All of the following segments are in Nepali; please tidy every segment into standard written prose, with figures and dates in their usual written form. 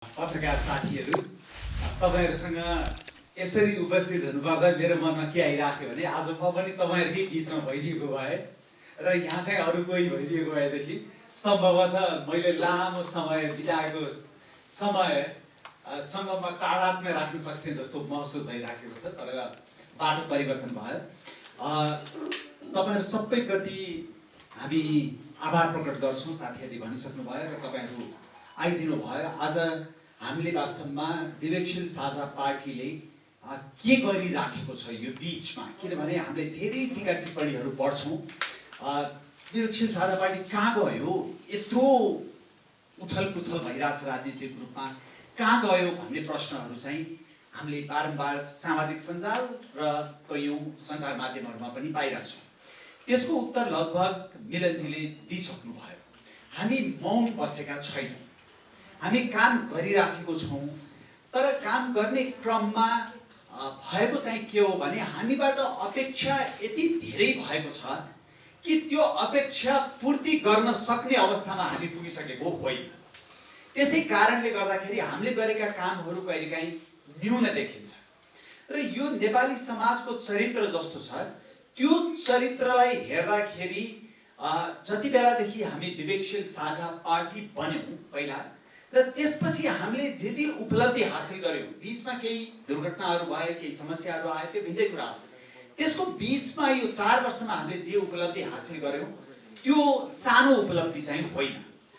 पत्रकार साथीहरू, तपाईहरुसँग यसरी उपस्थित हुनुपर्दा मेरो मनमा के आइराख्यो भने आज म पनि तपाईहरुकै बीचमा भइदिएको भए र यहाँ चाहिँ अरु कोही भइदिएको भएदेखि सम्भवतः मैले लामो समय बिताएको समय सँग म तादात्म्य राख्न सक्थे जस्तो महसुस भइराखेको छ। तर बाटो परिवर्तन भयो। तपाईहरु सबैप्रति हामी आभार प्रकट गर्छौं। साथीहरूले भनिसक्नु भयो र तपाईहरु आइदिनु भयो। आज हामीले वास्तवमा विवेकशील साझा पार्टीले के गरिराखेको छ यो बीचमा, किनभने हामीले धेरै टीका टिप्पणीहरू पढ्छौं। विवेकशील साझा पार्टी कहाँ गयो, यत्रो उथलपुथल भइरहेछ राजनीतिक रूपमा, कहाँ गयो भन्ने प्रश्नहरू चाहिँ हामीले बारम्बार सामाजिक सञ्जाल र कयौं सञ्चार माध्यमहरूमा पनि पाइरहेछौँ। त्यसको उत्तर लगभग मिलनजीले दिइसक्नु भयो। हामी मौन बसेका छैनौँ, हामी काम गरिराखेको छौँ। तर काम गर्ने क्रममा भएको चाहिँ के हो भने हामीबाट अपेक्षा यति धेरै भएको छ कि त्यो अपेक्षा पूर्ति गर्न सक्ने अवस्थामा हामी पुगिसकेको होइन। त्यसै कारणले गर्दाखेरि हामीले गरेका कामहरू कहिलेकाहीँ न्यून देखिन्छ र यो नेपाली समाजको चरित्र जस्तो छ, त्यो चरित्रलाई हेर्दाखेरि जति बेलादेखि हामी विवेकशील साझा पार्टी बन्यौं पहिला र त्यसपछि हामीले जे उपलब्धि हासिल गर्यौं, बीचमा केही दुर्घटनाहरू भए, केही समस्याहरू आए, त्यो भिन्दै कुरा हो। त्यसको बीचमा यो 4 वर्षमा हामीले जे उपलब्धि हासिल गर्यौं त्यो सानो उपलब्धि चाहिँ होइन।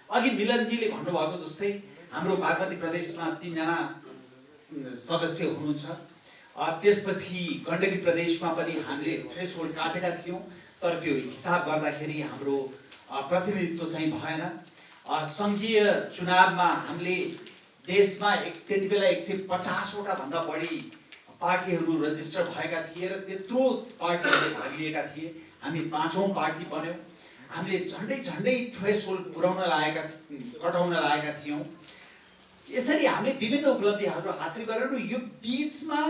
अघि मिलनजीले भन्नुभएको जस्तै हाम्रो बागमती प्रदेशमा 3 जना सदस्य हुनुहुन्छ। त्यसपछि गण्डकी प्रदेशमा पनि हामीले थ्रेसहोल्ड काटेका थियौं, तर त्यो हिसाब गर्दाखेरि हाम्रो प्रतिनिधित्व चाहिँ भएन। संघीय चुनावमा हामीले देशमा त्यति बेला 150 वटा भन्दा बढी पार्टीहरू रजिस्टर भएका थिए र त्यत्रो पार्टीहरूले भाग लिएका थिए। हामी 5औं पार्टी बन्यौं। हामीले झन्डै थ्रेसहोल्ड कटाउन लागेका थियौं। यसरी हामीले विभिन्न उपलब्धिहरू हासिल गरेर यो बीचमा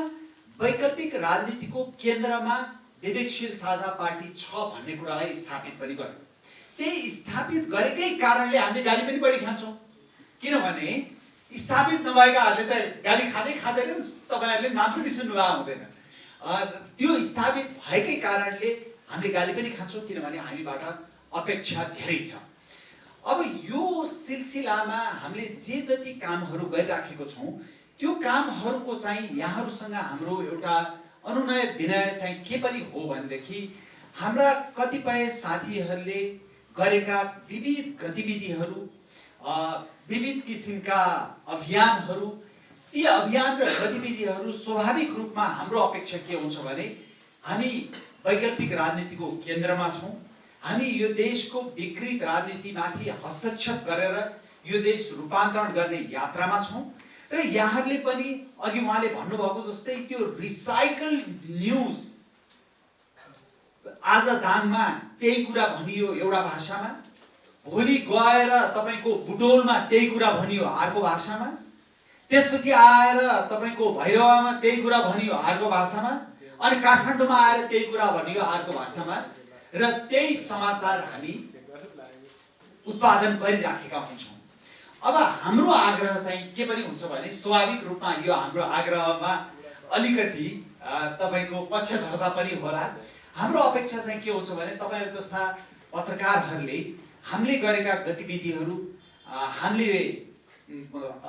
वैकल्पिक राजनीतिको केन्द्रमा विवेकशील साझा पार्टी छ भन्ने कुरालाई स्थापित पनि गर्यौं। त्यही स्थापित गरेकै कारणले हामीले गाली पनि बढी खान्छौं, किनभने स्थापित नभएकाहरूले त गाली खाँदैन। तपाईहरुले नाम पनि सुन्नुभएको हुँदैन। त्यो स्थापित भएकै कारणले हामीले गाली पनि खान्छौं, किनभने हामीबाट अपेक्षा धेरै छ। अब यो सिलसिलामा हामीले जे जति कामहरू गरिराखेको छौं त्यो कामहरूको चाहिँ यहाँहरुसँग हाम्रो एउटा अनुनय विनय चाहिँ के पनि हो भनेदेखि हाम्रा कतिपय साथीहरूले गरेका विविध गतिविधिहरू, विविध किसिमका अभियानहरू, ती अभियान र गतिविधिहरू स्वाभाविक रूपमा हाम्रो अपेक्षा के हुन्छ भने हामी वैकल्पिक राजनीतिको केन्द्रमा छौं। हामी यो देशको विकृत राजनीतिमाथि हस्तक्षेप गरेर यो देश रूपान्तरण गर्ने यात्रामा छौं र यहाँहरूले पनि अघि उहाँले भन्नुभएको जस्तै त्यो रिसाइकल न्यूज, आज दाङमा त्यही कुरा भनियो एउटा भाषामा, भोलि गएर तपाईको बुटोलमा त्यही कुरा भनियो अर्को भाषामा, त्यसपछि आएर तपाईको भैरवामा त्यही कुरा भनियो अर्को भाषामा, अनि काठमाडौँमा आएर त्यही कुरा भनियो अर्को भाषामा, र त्यही समाचार हामी उत्पादन गरिराखेका हुन्छौं। अब हाम्रो आग्रह चाहिँ के पनि हुन्छ भने स्वाभाविक रूपमा यो हाम्रो आग्रहमा अलिकति तपाईको पक्षधरता पनि होला। हाम्रो अपेक्षा चाहिँ के हुन्छ भने तपाईहरु जस्ता पत्रकारहरूले हामीले गरेका गतिविधिहरू, हामीले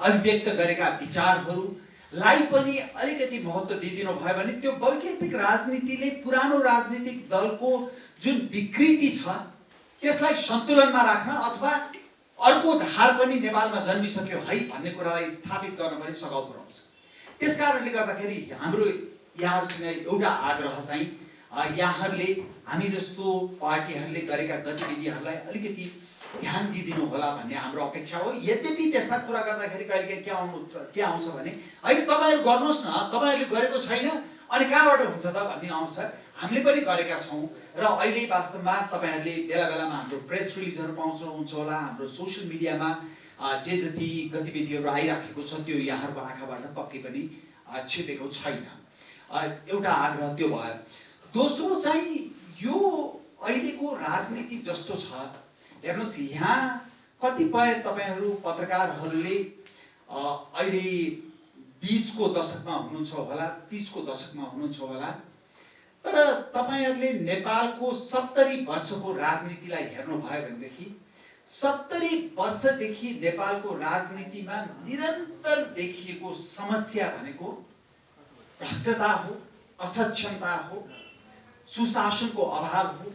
अभिव्यक्त गरेका विचारहरूलाई पनि अलिकति महत्त्व दिइदिनु भयो भने त्यो वैकल्पिक राजनीतिले पुरानो राजनीतिक दलको जुन विकृति छ त्यसलाई सन्तुलनमा राख्न अथवा अर्को धार पनि नेपालमा जन्मिसक्यो है भन्ने कुरालाई स्थापित गर्न पनि सघाउ पुर्याउँछ। त्यसकारणले गर्दाखेरि हाम्रो यहाँहरुसँग एउटा आग्रह चाहिँ यहाँहरूले हामी जस्तो पार्टीहरूले गरेका गतिविधिहरूलाई अलिकति ध्यान दिइदिनु होला भन्ने हाम्रो अपेक्षा हो। यद्यपि त्यस्ता कुरा गर्दाखेरि कहिलेकाहीँ के आउँछ भने हैन तपाईहरु गर्नुस् न, तपाईहरुले गरेको छैन अनि कहाँबाट हुन्छ त भन्ने आउँछ। हामीले पनि गरेका छौं र अहिले वास्तवमा तपाईहरुले बेला बेलामा हाम्रो प्रेस रिलिजहरू पाउँनुहुन्छ होला। हाम्रो सोशल मिडियामा जे जति गतिविधिहरू आइराखेको छ त्यो यहाँहरुको आँखाबाट पक्कै पनि छिपेको छैन। एउटा आग्रह त्यो भयो। दोस्रो चाहिँ यो अहिलेको राजनीति जस्तो छ, हेर्नुस् यहाँ कतिपय तपाईहरु पत्रकारहरूले अहिले 20 को दशकमा हुनुहुन्छ होला, 30 को दशकमा हुनुहुन्छ होला। तर तपाईहरुले नेपालको 70 वर्षको राजनीतिलाई हेर्नुभयो भनेदेखि 70 वर्षदेखि नेपालको राजनीतिमा निरन्तर देखिएको समस्या भनेको भ्रष्टता हो, असक्षमता हो, सुशासनको अभाव हो,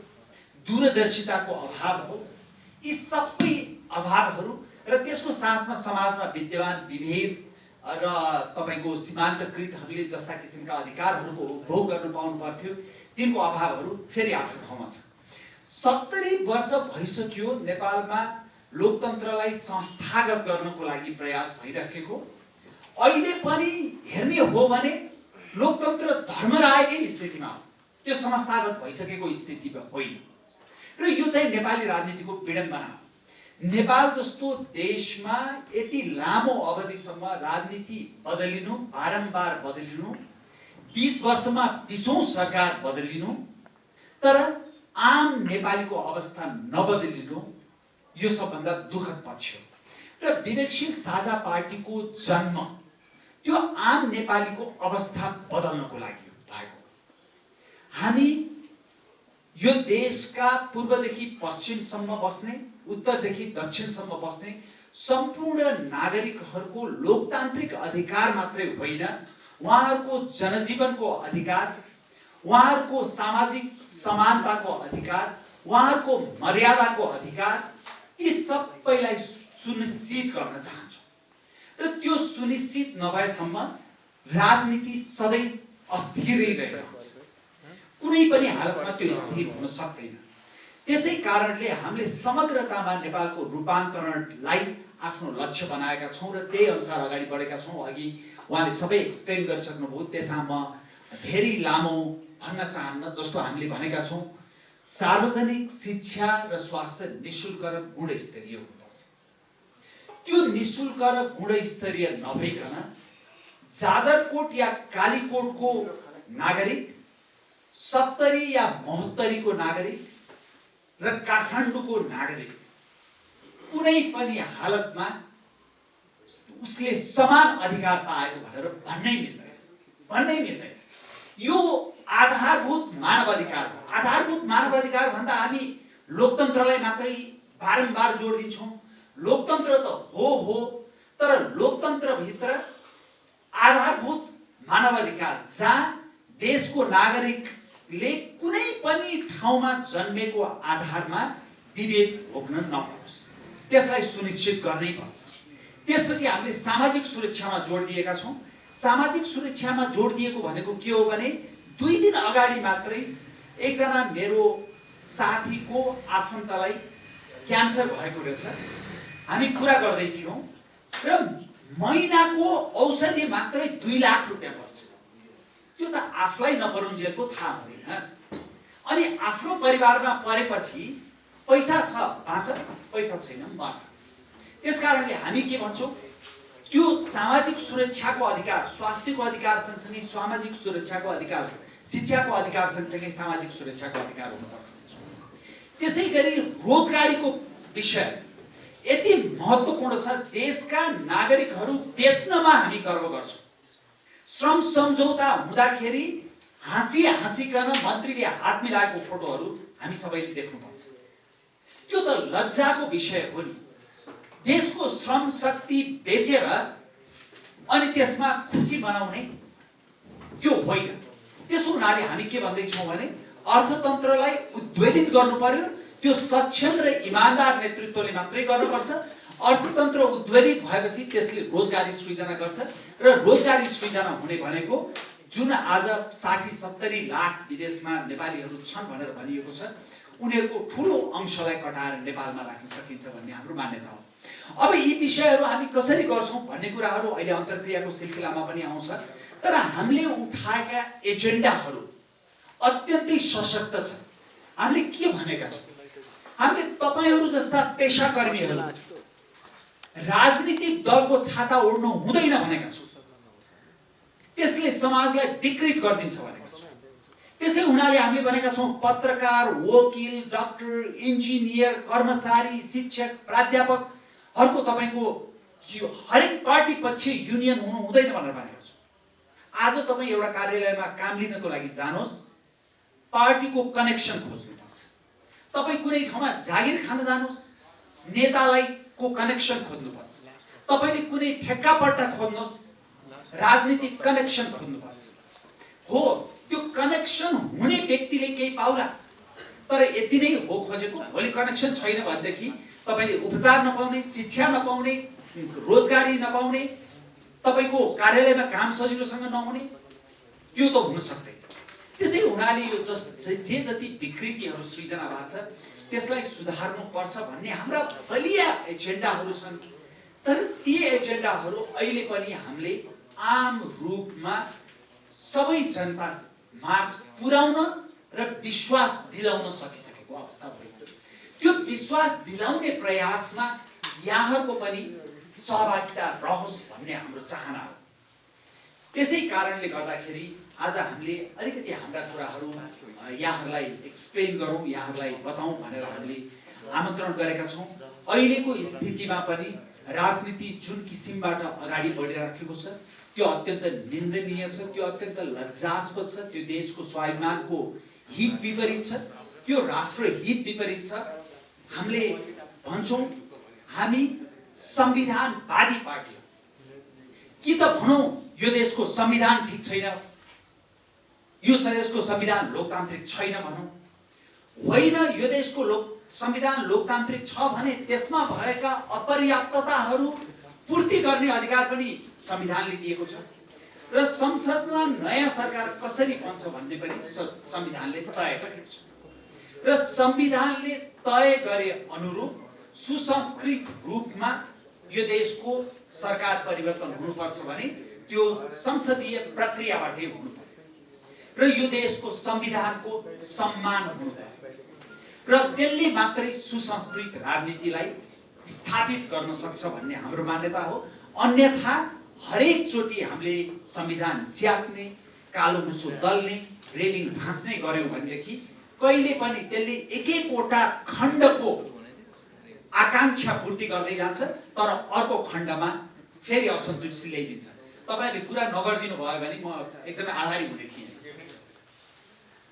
दूरदर्शिताको अभाव हो। यी सबै अभावहरू र त्यसको साथमा समाजमा विद्यमान विभेद र तपाईको सीमान्तकृतहरूले जस्ता किसिमका अधिकारहरूको उपभोग गर्न पाउनु पर्थ्यो, तिनको अभावहरू फेरि आफ्नो ठाउँमा छ। 70 वर्ष भइसक्यो नेपालमा लोकतन्त्रलाई संस्थागत गर्नको लागि प्रयास भइरहेको। अहिले पनि हेर्ने हो भने लोकतन्त्र धर्मरायकै स्थितिमा हो, त्यो संस्थागत भइसकेको स्थितिमा होइन। र यो चाहिँ नेपाली राजनीतिको विडम्बना हो। नेपाल जस्तो देशमा यति लामो अवधिसम्म राजनीति बदलिनु, बारम्बार बदलिनु, 20 वर्षमा 20औं सरकार बदलिनु, तर आम नेपालीको अवस्था नबदलिनु, यो सबभन्दा दुःखद पक्ष हो। र विवेकशील साझा पार्टीको जन्म त्यो आम नेपालीको अवस्था बदल्नको लागि भएको। हामी यो देशका पूर्वदेखि पश्चिमसम्म बस्ने, उत्तरदेखि दक्षिणसम्म बस्ने सम्पूर्ण नागरिकहरूको लोकतान्त्रिक अधिकार मात्रै होइन, उहाँहरूको जनजीवनको अधिकार, उहाँहरूको सामाजिक समानताको अधिकार, उहाँहरूको मर्यादाको अधिकार, यी सबैलाई सुनिश्चित गर्न चाहन्छौँ। र त्यो सुनिश्चित नभएसम्म राजनीति सधैँ अस्थिरै रहन्छ, कुनै पनि हालतमा त्यो स्थिर हुन सक्दैन। त्यसै कारणले हामीले समग्रतामा नेपालको रूपान्तरणलाई आफ्नो लक्ष्य बनाएका छौँ र त्यही अनुसार अगाडि बढेका छौँ। अघि उहाँले सबै एक्सप्लेन गरिसक्नुभयो, त्यसमा म धेरै लामो भन्न चाहन्न। जस्तो हामीले भनेका छौँ, सार्वजनिक शिक्षा र स्वास्थ्य निशुल्क र गुणस्तरीय हुनुपर्छ। त्यो निशुल्क र गुणस्तरीय नभइकन जाजरकोट या कालीकोटको नागरिक, 70 या 72 को नागरिक र काठमाडौँको नागरिक कुनै पनि हालतमा उसले समान अधिकार पाएको भनेर भन्नै मिल्दैन। यो आधारभूत मानवाधिकार हो। आधारभूत मानवाधिकार भन्दा हामी लोकतन्त्रलाई मात्रै बारम्बार जोड दिन्छौँ। लोकतन्त्र त हो, तर लोकतन्त्रभित्र आधारभूत मानवाधिकार जहाँ देशको नागरिकले कुनै पनि ठाउँमा जन्मेको आधारमा विभेद भोग्न नपरोस्, त्यसलाई सुनिश्चित गर्नै पर्छ। त्यसपछि हामीले सामाजिक सुरक्षामा जोड दिएका छौँ। सामाजिक सुरक्षामा जोड दिएको भनेको के हो भने 2 दिन अगाडि मात्रै एकजना मेरो साथीको आफन्तलाई क्यान्सर भएको रहेछ। हामी कुरा गर्दै थियौँ र महिनाको औषधि मात्रै 2 लाख रुपैयाँ पर्छ। त्यो त आफूलाई नपरुन्जेलको थाहा हुँदैन। अनि आफ्नो परिवारमा परेपछि पैसा छ बाँच, पैसा छैन मर। त्यसकारणले हामी के भन्छौँ, त्यो सामाजिक सुरक्षाको अधिकार, स्वास्थ्यको अधिकार सँगसँगै सामाजिक सुरक्षाको अधिकार, शिक्षाको अधिकार सँगसँगै सामाजिक सुरक्षाको अधिकार हुनुपर्छ। त्यसै गरी रोजगारीको विषय यति महत्त्वपूर्ण छ। देशका नागरिकहरू बेच्नमा हामी गर्व गर्छौँ। श्रम सम्झौता हुँदाखेरि हाँसिकन मन्त्रीले हात मिलाएको फोटोहरू हामी सबैले देख्नुपर्छ। त्यो त लज्जाको विषय हो नि। देशको श्रम शक्ति बेचेर अनि त्यसमा खुसी बनाउने त्यो होइन। त्यसो हुनाले हामी के भन्दैछौँ भने अर्थतन्त्रलाई उद्वेलित गर्नु पर्यो। त्यो सक्षम र इमानदार नेतृत्वले मात्रै गर्नुपर्छ। अर्थतन्त्र उद्वेलित भएपछि त्यसले रोजगारी सृजना गर्छ र रोजगारी सृजना हुने भनेको जुन आज 60-70 लाख विदेशमा नेपालीहरू छन् भनेर भनिएको छ, उनीहरूको ठुलो अंशलाई कटाएर नेपालमा राख्न सकिन्छ भन्ने हाम्रो मान्यता हो। अब यी विषयहरू हामी कसरी गर्छौं भन्ने कुराहरू अहिले अन्तर्क्रियाको सिलसिलामा पनि आउँछ। तर हामीले उठाएका एजेन्डाहरू अत्यन्तै सशक्त छन्। हामीले के भनेका छौं, हामीले तपाईहरु जस्ता पेशाकर्मीहरू राजनीतिक दलको छाता ओड्नु हुँदैन भनेका छौं। त्यसले समाजलाई विकृत गरिदिन्छ भनेका छौं। त्यसै हुनाले हामीले भनेका छौं पत्रकार, वकिल, डाक्टर, इन्जिनियर, कर्मचारी, शिक्षक, प्राध्यापकहरुको तपाईको हरेक पार्टी पछि युनियन हुनु हुँदैन भनेर भनेको छु। आज तपाईँ एउटा कार्यालयमा काम लिनको लागि जानुहोस्, पार्टीको कनेक्सन खोज्नुपर्छ। तपाईँ कुनै ठाउँमा जागिर खान जानुहोस्, नेतालाई को कनेक्सन खोज्नुपर्छ। तपाईँले कुनै ठेक्कापट्टा खोज्नुहोस्, राजनीतिक कनेक्सन खोज्नुपर्छ। हो, त्यो कनेक्सन हुने व्यक्तिले केही पाउला, तर यति नै हो खोजेको। भोलि कनेक्सन छैन भनेदेखि तपाईँले उपचार नपाउने, शिक्षा नपाउने, रोजगारी नपाउने, तपाईँको कार्यालयमा काम सजिलोसँग नहुने, त्यो त हुन सक्दैन। त्यसै हुनाले यो जे जति विकृतिहरू सृजना भएको छ त्यसलाई सुधार्नुपर्छ भन्ने हाम्रा बलिया एजेन्डाहरू छन्। तर ती एजेन्डाहरू अहिले पनि हामीले आम रूपमा सबै जनता माझ पुर्याउन र विश्वास दिलाउन सकिसकेको अवस्था भएको। त्यो विश्वास दिलाउने प्रयासमा यहाँहरूको पनि सहभागिता रहोस् भन्ने हाम्रो चाहना हो। त्यसै कारणले गर्दाखेरि आज हामीले अलिकति हाम्रा कुराहरू यहाँहरूलाई एक्सप्लेन गरौँ, यहाँहरूलाई बताउँ भनेर हामीले आमन्त्रण गरेका छौँ। अहिलेको स्थितिमा पनि राजनीति जुन किसिमबाट अगाडि बढिराखेको छ त्यो अत्यन्त निन्दनीय छ, त्यो अत्यन्त लज्जास्पद छ। त्यो देशको स्वाभिमानको हित विपरीत छ, त्यो राष्ट्र हित विपरीत छ। हामीले भन्छौँ हामी संविधानवादी पार्टी हो कि त भनौँ यो देशको संविधान ठीक छैन, यो देशको संविधान लोकतान्त्रिक छैन भनौँ। होइन, यो देशको संविधान लोकतान्त्रिक छ भने त्यसमा भएका अपर्याप्तताहरू पूर्ति गर्ने अधिकार पनि संविधानले दिएको छ र संसदमा नयाँ सरकार कसरी बन्छ भन्ने पनि संविधानले तय गरेको छ र संविधानले तय गरे अनुरूप सुसंस्कृत रूपमा यो देशको सरकार परिवर्तन हुनुपर्छ भने त्यो संसदीय प्रक्रियाबाटै हुनुपर्छ र यो देशको संविधानको सम्मान हुनुपर्छ र त्यसले मात्रै सुसंस्कृत राजनीतिलाई स्थापित गर्न सक्छ भन्ने हाम्रो मान्यता हो। अन्यथा हरेक चोटि हामीले संविधान च्यात्ने, कालो मुसो दल्ने, रेलिङ भाँच्ने गर्यौं भनेदेखि कहिले पनि त्यसले एक एकवटा खण्डको आकांक्षा पूर्ति गर्दै जान्छ, तर अर्को खण्डमा फेरि असन्तुष्टि ल्याइदिन्छ। तपाईहरुले कुरा नगर्दिनु भयो भने म एकदमै आभारी हुने थिएँ।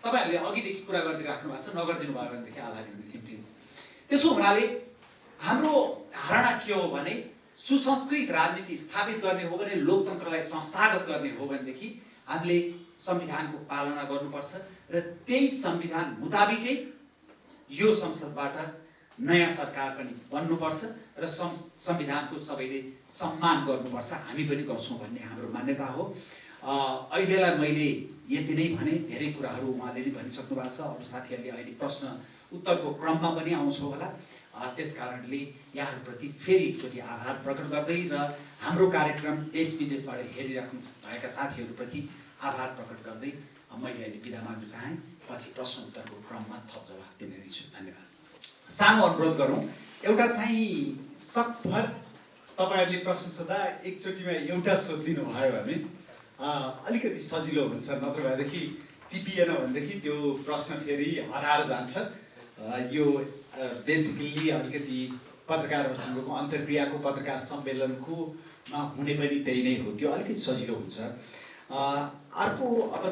तपाईहरुले अघिदेखि कुरा गरिराख्नु भएको छ, नगर्दिनु भयो भनेदेखि आभारी हुने थिएँ प्लिज। त्यसो हुनाले हाम्रो धारणा के हो भने सुसंस्कृत राजनीति स्थापित गर्ने हो भने, लोकतन्त्रलाई संस्थागत गर्ने हो भनेदेखि हामीले संविधानको पालना गर्नुपर्छ र त्यही संविधान मुताबिकै यो संसदबाट नयाँ सरकार पनि बन्नुपर्छ र संविधानको सबैले सम्मान गर्नुपर्छ। हामी पनि गर्छौं भन्ने हाम्रो मान्यता हो। अहिलेलाई मैले यति नै भने, धेरै कुराहरू उहाँले नै भनिसक्नु भएको छ। अरू साथीहरूले अहिले प्रश्न उत्तरको क्रममा पनि आउँछौँ होला। त्यसकारणले यहाँहरूप्रति फेरि एकचोटि आभार प्रकट गर्दै र हाम्रो कार्यक्रम देश विदेशबाट हेरिराख्नु भएका साथीहरूप्रति आभार प्रकट गर्दै मैले अहिले बिदा माग्न चाहे। पछि प्रश्न उत्तरको क्रममा थप जवाफ दिने छु। धन्यवाद। सानो अनुरोध गरौँ, एउटा चाहिँ सकभर तपाईहरुले प्रश्न सोध्दा एकचोटिमा एउटा सोधिदिनु भयो भने अलिकति सजिलो हुन्छ। नत्र भएदेखि टिपिएन भनेदेखि त्यो प्रश्न फेरि हराएर जान्छ। यो बेसिकली अलिकति पत्रकारहरूसँगको अन्तर्क्रियाको, पत्रकार सम्मेलनको हुने पनि त्यही नै हो। त्यो अलिकति सजिलो हुन्छ। अर्को, अब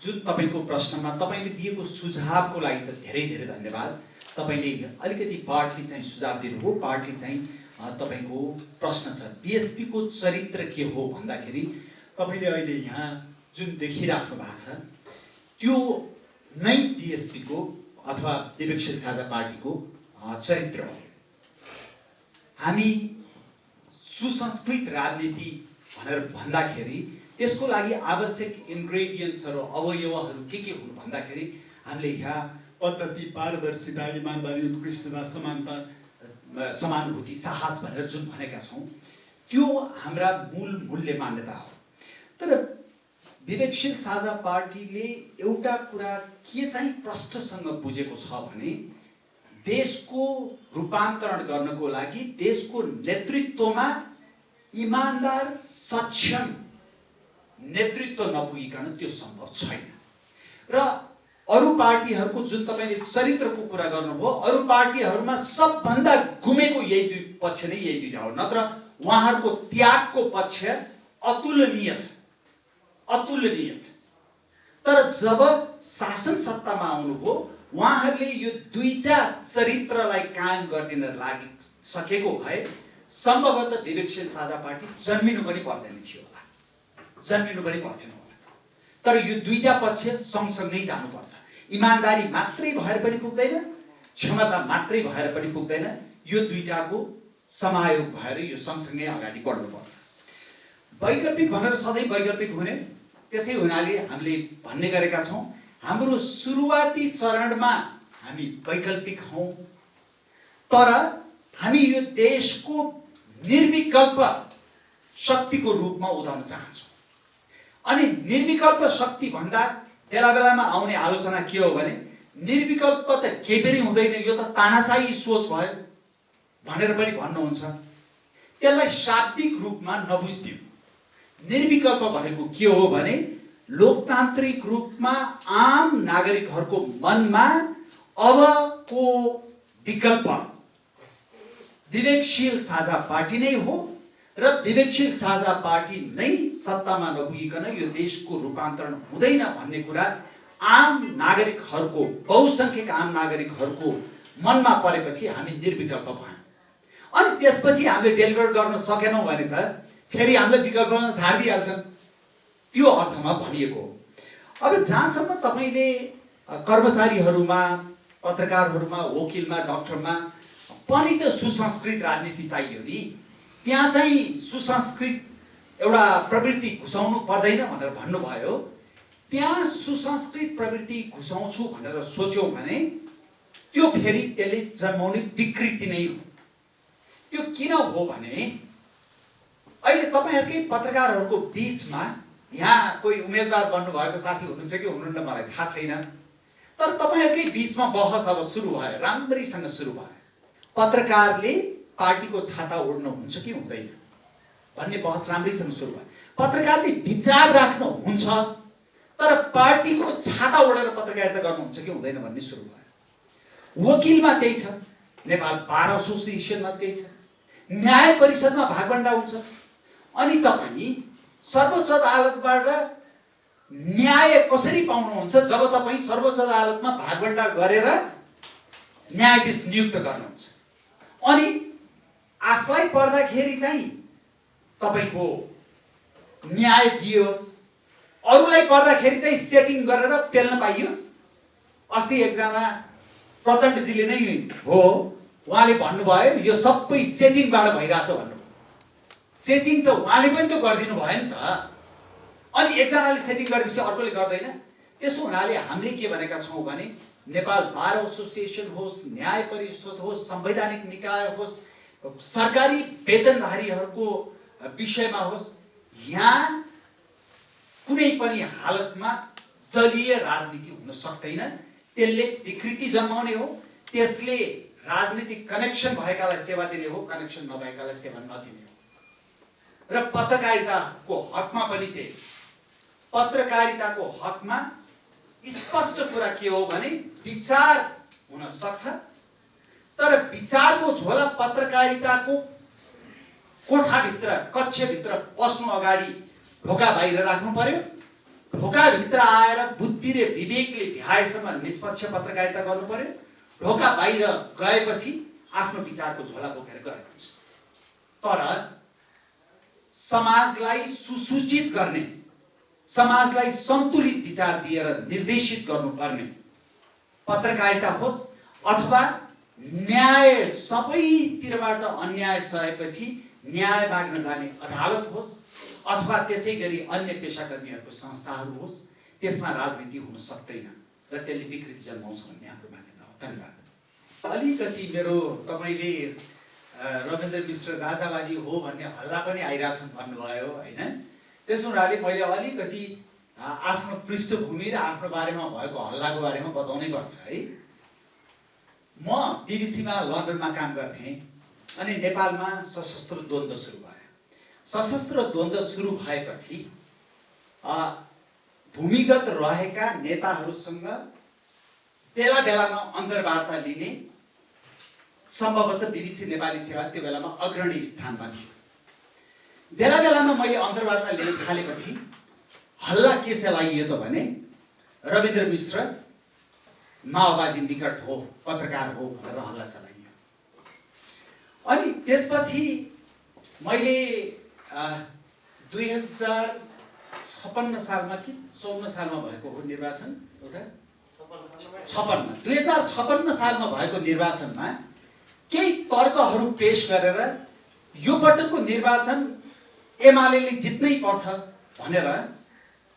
जुन तपाईको प्रश्नमा तपाईले दिएको सुझावको लागि त धेरै धेरै धन्यवाद। तपाईले अलिकति पार्टली चाहिँ सुझाव दिनुभयो। पार्टली चाहिँ तपाईको प्रश्न छ बीएसपी को चरित्र के हो भन्दाखेरि तपाईले अहिले यहाँ जुन देखिराख्नु भएको छ त्यो नै बीएसपी को अथवा विवेकशील साझा पार्टीको चरित्र हो। हामी सुसंस्कृत राजनीति भनेर भन्दाखेरि त्यसको लागि आवश्यक इन्ग्रेडियन्ट्सहरू, अवयवहरू के हुन् भन्दाखेरि हामीले यहाँ पद्धति, पारदर्शिता, इमानदारी, उत्कृष्टता, समानता, समानुभूति, साहस भनेर जुन भनेका छौँ त्यो हाम्रा मूल मूल्य मान्यता हो। तर विवेकशील साझा पार्टीले एउटा कुरा के चाहिँ प्रष्टसँग बुझेको छ भने देशको रूपान्तरण गर्नको लागि देशको नेतृत्वमा इमानदार, सक्षम नेतृत्व नपुगिकन त्यो सम्भव छैन। र अरू पार्टीहरूको जुन तपाईले चरित्रको कुरा गर्नुभयो, अरू पार्टीहरूमा सबभन्दा गुमेको यही दुई पक्ष नै, यही दुईटा हो। नत्र उहाँहरूको त्यागको पक्ष अतुलनीय छ, अतुलनीय छ। तर जब शासन सत्तामा आउनुभयो उहाँहरूले यो दुईटा चरित्रलाई कायम गरिदिन लागि सकेको भए सम्भवतः विवेकशील साझा पार्टी जन्मिनु पनि पर्दैन थियो होला, जन्मिनु पनि पर्थेन होला। तर यो दुईटा पक्ष सँगसँगै जानुपर्छ। इमानदारी मात्रै भएर पनि पुग्दैन, क्षमता मात्रै भएर पनि पुग्दैन, यो दुईटाको समायोग भएर यो सँगसँगै अगाडि बढ्नुपर्छ। वैकल्पिक भनेर सधैँ वैकल्पिक हुने, त्यसै हुनाले हामीले भन्ने गरेका छौँ हाम्रो सुरुवाती चरणमा हामी वैकल्पिक हौँ, तर हामी यो देशको निर्विकल्प शक्तिको रूपमा उदाउन चाहन्छौँ। अनि निर्विकल्प शक्ति भन्दा बेला बेलामा आउने आलोचना के हो भने निर्विकल्प त केही पनि हुँदैन, यो त तानाशाही सोच भयो भनेर पनि भन्नुहुन्छ। त्यसलाई शाब्दिक रूपमा नबुझ्दियो। निर्विकल्प भनेको के हो भने लोकतान्त्रिक रूपमा आम नागरिकहरूको मनमा अबको विकल्प विवेकशील साझा पार्टी नै हो र विवेकशील साझा पार्टी नै सत्तामा नपुगिकन यो देशको रूपान्तरण हुँदैन भन्ने कुरा आम नागरिकहरूको, बहुसंख्यक आम नागरिकहरूको मनमा परेपछि हामी निर्विकल्प भयौँ। अनि त्यसपछि हामीले डेलिभर गर्न सकेनौँ भने त फेरि हामीले विकल्पमा झारिदिइहाल्छन्, त्यो अर्थमा भनिएको हो। अब जहाँसम्म तपाईँले कर्मचारीहरूमा, पत्रकारहरूमा, वकिलमा, डक्टरमा पनि त सुसंस्कृत राजनीति चाहियो नि, त्यहाँ चाहिँ सुसंस्कृत एउटा प्रवृत्ति घुसाउनु पर्दैन भनेर भन्नुभयो। त्यहाँ सुसंस्कृत प्रवृत्ति घुसाउँछु भनेर सोच्यौँ भने त्यो फेरि त्यसले जन्माउने विकृति नै हो। त्यो किन हो भने अहिले तपाईँहरूकै पत्रकारहरूको बीचमा यहाँ कोही उम्मेदवार बन्नुभएको साथी हुनुहुन्छ कि हुनुहुन्न मलाई थाहा छैन, तर तपाईँहरूकै बीचमा बहस अब सुरु भयो, राम्रैसँग सुरु भयो। पत्रकारले पार्टीको छाता ओढ्नु हुन्छ कि हुँदैन भन्ने बहस राम्रैसँग सुरु भयो। पत्रकारले विचार राख्नु हुन्छ तर पार्टीको छाता ओढेर पत्रकारिता गर्नुहुन्छ कि हुँदैन भन्ने सुरु भयो। वकिलमा त्यही छ, नेपाल बार एसोसिएसनमा त्यही छ, न्याय परिषदमा भागभण्डा हुन्छ। अनि तपाईँ सर्वोच्च अदालतबाट न्याय कसरी पाउनुहुन्छ जब तपाईँ सर्वोच्च अदालतमा भागभण्डा गरेर न्यायाधीश नियुक्त गर्नुहुन्छ। अनि आफूलाई पर्दाखेरि चाहिँ तपाईँको न्याय दियोस्, अरूलाई पर्दाखेरि चाहिँ सेटिङ गरेर पेल्न पाइयोस्। अस्ति एकजना प्रचण्डजीले नै हो, उहाँले भन्नुभयो यो सबै सेटिङबाट भइरहेछ भन्नुभयो। सेटिङ त उहाँले पनि त गरिदिनु भयो नि त, अनि एकजनाले सेटिङ गरेपछि अर्कोले गर्दैन। त्यसो हुनाले हामीले के भनेका छौँ भने नेपाल बार एसोसिएसन होस्, न्याय परिषद होस्, संवैधानिक निकाय होस्, सरकारी वेतनधारीहरूको विषयमा होस्, यहाँ कुनै पनि हालतमा दलीय राजनीति हुन सक्दैन। त्यसले विकृति जन्माउने हो, त्यसले राजनीतिक कनेक्सन भएकालाई सेवा दिने हो, कनेक्सन नभएकालाई सेवा नदिने हो। र पत्रकारिताको हकमा पनि त्यही, पत्रकारिताको हकमा स्पष्ट कुरा के हो भने विचार हुन सक्छ, तर विचारको झोला पत्रकारिताको कोठाभित्र, कक्षभित्र पस्नु अगाडि ढोका बाहिर राख्नु पर्यो। ढोकाभित्र आएर बुद्धि र विवेकले भ्याएसम्म निष्पक्ष पत्रकारिता गर्नु पर्यो। ढोका बाहिर गएपछि आफ्नो विचारको झोला बोकेर गएको हुन्छ। तर समाजलाई सुसूचित गर्ने, समाजलाई सन्तुलित विचार दिएर निर्देशित गर्नुपर्ने पत्रकारिता होस् अथवा न्याय सबैतिरबाट अन्याय सहेपछि न्याय माग्न जाने अदालत होस् अथवा त्यसै गरी अन्य पेशाकर्मीहरूको संस्थाहरू होस्, त्यसमा राजनीति हुन सक्दैन र त्यसले विकृति जन्माउँछ भन्ने हाम्रो मान्यता हो। धन्यवाद। अलिकति मेरो तपाईँले रविन्द्र मिश्र राजावादी हो भन्ने हल्ला पनि आइरहेछन् भन्नुभयो होइन। त्यसो हुनाले मैले अलिकति आफ्नो पृष्ठभूमि र आफ्नो बारेमा भएको हल्लाको बारेमा बताउनै पर्छ है। म बीबीसीमा लन्डनमा काम गर्थेँ अनि नेपालमा सशस्त्र द्वन्द्व सुरु भयो। सशस्त्र द्वन्द्व सुरु भएपछि भूमिगत रहेका नेताहरूसँग बेला बेलामा अन्तर्वार्ता लिने सम्भवतः बीबीसी नेपाली सेवा त्यो बेलामा अग्रणी स्थानमा थियो। बेला बेलामा मैले अन्तर्वार्ता लिन थालेपछि हल्ला के चलाइयो त भने रविन्द्र मिश्र माओवादी निकट हो, पत्रकार हो भनेर हल्ला चलाइयो। अनि त्यसपछि मैले 2056 सालमा कि 54 सालमा भएको हो निर्वाचन, एउटा 2056 सालमा भएको निर्वाचनमा केही तर्कहरू पेश गरेर यो पटकको निर्वाचन एमालेले जित्नै पर्छ भनेर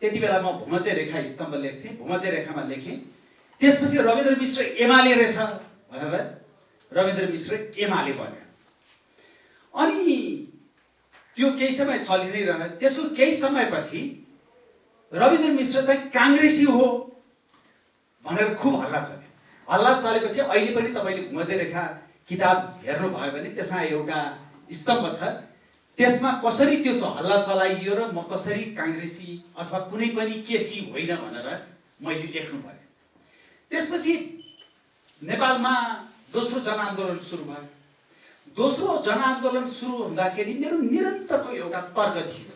त्यति बेला म भूमध्य रेखा स्तम्भ लेख्थेँ, भूमध्य रेखामा लेखेँ। त्यसपछि रविन्द्र मिश्र एमाले रहेछ भनेर रविन्द्र मिश्र एमाले बन्यो। अनि त्यो केही समय चलि नै रह्यो। त्यसको केही समयपछि रविन्द्र मिश्र चाहिँ काङ्ग्रेसी हो भनेर खुब हल्ला चल्यो। हल्ला चलेपछि अहिले पनि तपाईँले भूमध्य रेखा किताब हेर्नुभयो भने त्यसमा एउटा स्तम्भ छ, त्यसमा कसरी त्यो हल्ला चलाइयो र म कसरी काङ्ग्रेसी अथवा कुनै पनि केसी होइन भनेर मैले लेख्नु पर्यो। त्यसपछि नेपालमा दोस्रो जनआन्दोलन सुरु भयो। दोस्रो जनआन्दोलन सुरु हुँदाखेरि मेरो निरन्तरको एउटा तर्क थियो।